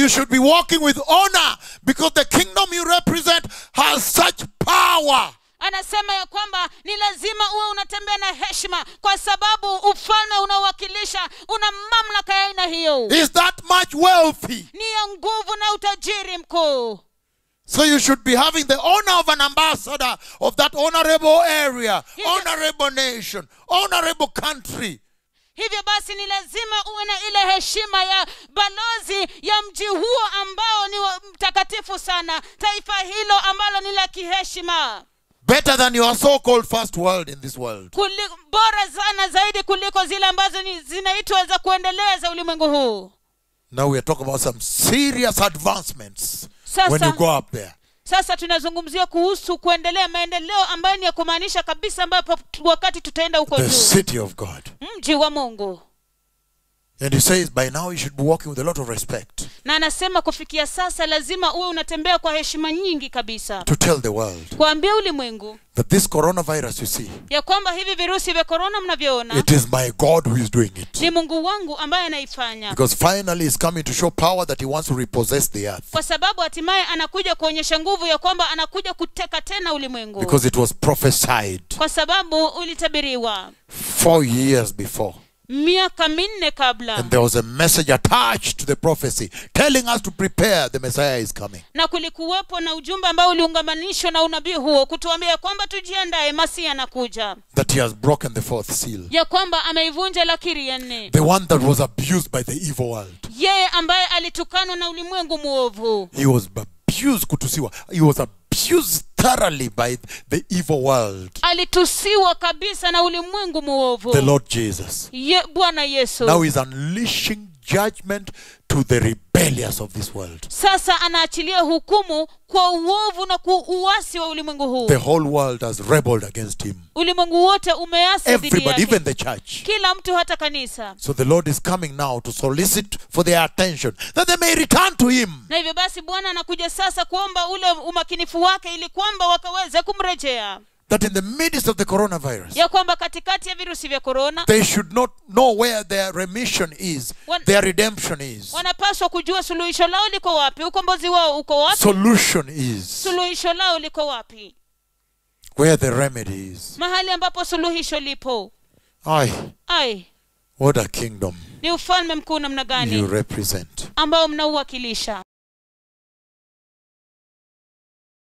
you should be walking with honor because the kingdom you represent has such power. Anasema ya kwamba ni lazima uwe unatembea na heshima kwa sababu ufalme unaowakilisha una mamlaka ya aina hiyo. Is that much wealthy? Ni ya nguvu na utajiri mkuu. So you should be having the honor of an ambassador of that honorable area, honorable nation, honorable country. Hivyo basi ni lazima uwe na ile heshima ya balozi ya mji huo ambao ni mtakatifu sana, taifa hilo ambalo ni la kiheshima. Better than your so-called first world in this world. Bora sana zaidi kuliko zile ambazo zinaitwa za kuendeleza ulimwengu huu. Now we are talking about some serious advancements Sasa, when you go up there. Sasa tunazungumzia kuhusu kuendelea maendeleo ambayo ni ya kumaanisha kabisa ambapo wakati tutaenda huko juu. The city of God. Mji wa Mungu. And he says by now you should be walking with a lot of respect. Na anasema kufikia sasa lazima uwe unatembea kwa heshima nyingi kabisa. To tell the world. Kuambia ulimwengu. That this coronavirus you see. Ya kwamba hivi virusi vya corona mnavyoona. It is my God who is doing it. Ni Mungu wangu ambaye anaifanya. Because finally he's coming to show power that he wants to repossess the earth. Kwa sababu hatimaye anakuja kuonyesha nguvu ya kwamba anakuja kuteka tena ulimwengu. Because it was prophesied. Kwa sababu ulitabiriwa. 4 years before. Miaka 4 kabla. And there was a message attached to the prophecy telling us to prepare, the Messiah is coming. Na kulikuwepo na ujumbe ambao uliungamanishwa na unabii huo kutuambia kwamba tujiandae, Masihi anakuja. That he has broken the 4th seal. Ya kwamba ameivunja lakiri ya 4. The one that was abused by the evil world. Yeye ambaye alitukanwa na ulimwengu muovu. He was abused kutusiwa. He was abused thoroughly by the evil world. Alitusiwa kabisa na ulimwengu muovu. The Lord Jesus. Bwana Yesu. Now he's unleashing judgment to the rebellious of this world. Sasa anaachilia hukumu kwa uovu na kwa uasi wa ulimwengu huu. The whole world has rebelled against him. Ulimwengu wote umeasi dhidi yake. Everybody, even the church. Kila mtu, hata kanisa. So the Lord is coming now to solicit for their attention that they may return to him. Na hivyo basi Bwana anakuja sasa kuomba ule umakinifu wake ili kwamba wakaweze kumrejea. That in the midst of the coronavirus, ya kwamba katikati ya virusi vya corona, they should not know where their remission is, their redemption is. Wanapaswa kujua suluhisho lao liko wapi, ukombozi wao uko wapi. Solution is. Suluhisho lao liko wapi. Where the remedy is. Mahali ambapo suluhisho lipo. Ai. What a kingdom. Ni ufalme mkuu namna gani you represent. ambao mnauwakilisha.